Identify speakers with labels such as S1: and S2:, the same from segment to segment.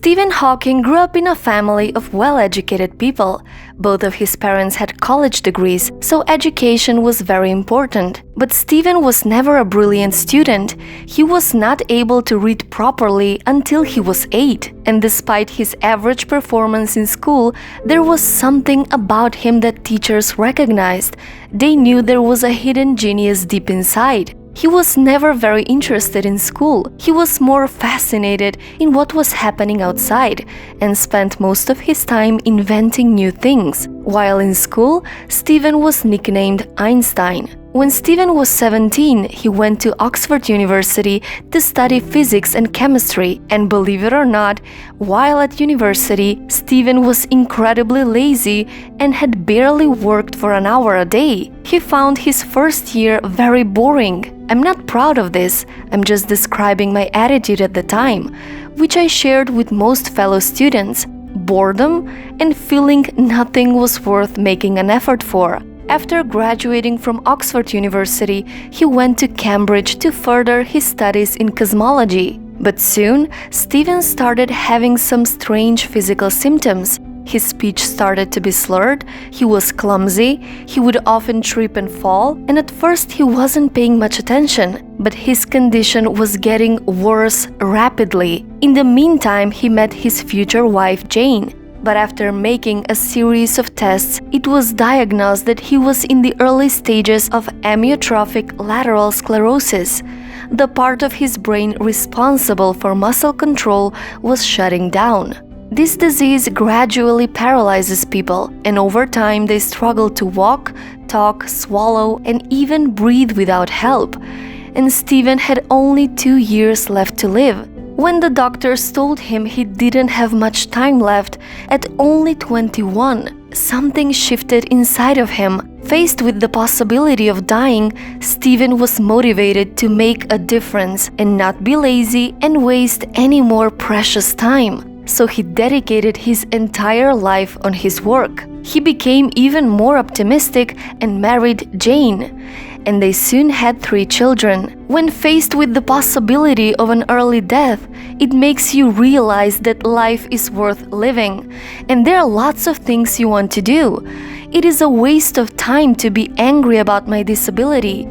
S1: Stephen Hawking grew up in a family of well-educated people. Both of his parents had college degrees, so education was very important. But Stephen was never a brilliant student. He was not able to read properly until he was 8. And despite his average performance in school, there was something about him that teachers recognized. They knew there was a hidden genius deep inside. He was never very interested in school. He was more fascinated in what was happening outside and spent most of his time inventing new things. While in school, Stephen was nicknamed Einstein. When Stephen was 17, he went to Oxford University to study physics and chemistry, and believe it or not, while at university, Stephen was incredibly lazy and had barely worked for an hour a day. He found his first year very boring. I'm not proud of this, I'm just describing my attitude at the time, which I shared with most fellow students: boredom and feeling nothing was worth making an effort for. After graduating from Oxford University, he went to Cambridge to further his studies in cosmology. But soon, Stephen started having some strange physical symptoms. His speech started to be slurred, he was clumsy, he would often trip and fall, and at first he wasn't paying much attention. But his condition was getting worse rapidly. In the meantime, he met his future wife, Jane. But after making a series of tests, it was diagnosed that he was in the early stages of amyotrophic lateral sclerosis. The part of his brain responsible for muscle control was shutting down. This disease gradually paralyzes people, and over time they struggle to walk, talk, swallow, and even breathe without help. And Stephen had only 2 years left to live. When the doctors told him he didn't have much time left, at only 21, something shifted inside of him. Faced with the possibility of dying, Stephen was motivated to make a difference and not be lazy and waste any more precious time. So he dedicated his entire life on his work. He became even more optimistic and married Jane, and they soon had 3 children. When faced with the possibility of an early death, it makes you realize that life is worth living, and there are lots of things you want to do. It is a waste of time to be angry about my disability.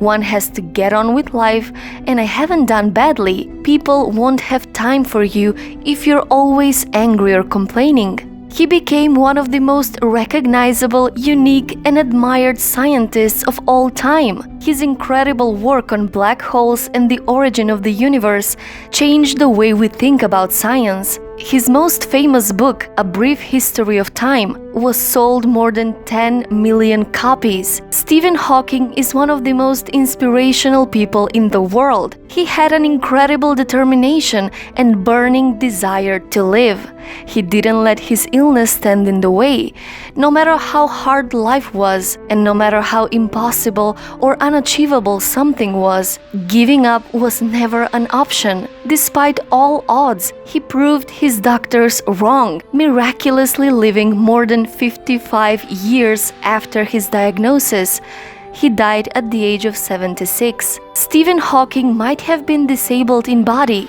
S1: One has to get on with life, and I haven't done badly. People won't have time for you if you're always angry or complaining. He became one of the most recognizable, unique, and admired scientists of all time. His incredible work on black holes and the origin of the universe changed the way we think about science. His most famous book, A Brief History of Time, was sold more than 10 million copies. Stephen Hawking is one of the most inspirational people in the world. He had an incredible determination and burning desire to live. He didn't let his illness stand in the way. No matter how hard life was, and no matter how impossible or unachievable something was, giving up was never an option. Despite all odds, he proved his doctors wrong, miraculously living more than 55 years after his diagnosis. He died at the age of 76. Stephen Hawking might have been disabled in body,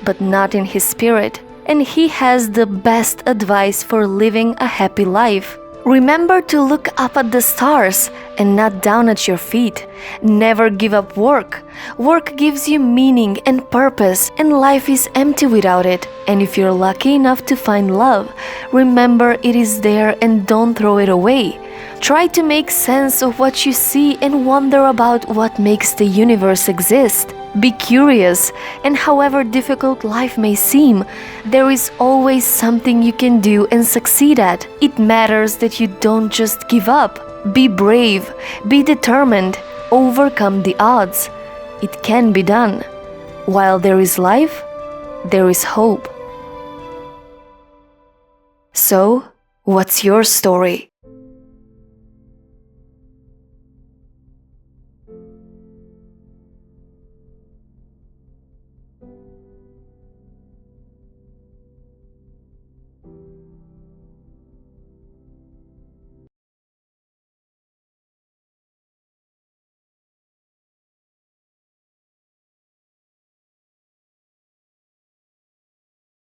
S1: but not in his spirit. And he has the best advice for living a happy life. Remember to look up at the stars and not down at your feet. Never give up work. Work gives you meaning and purpose, and life is empty without it. And if you're lucky enough to find love, remember it is there and don't throw it away. Try to make sense of what you see and wonder about what makes the universe exist. Be curious, and however difficult life may seem, there is always something you can do and succeed at. It matters that you don't just give up. Be brave, be determined, overcome the odds. It can be done. While there is life, there is hope. So, what's your story?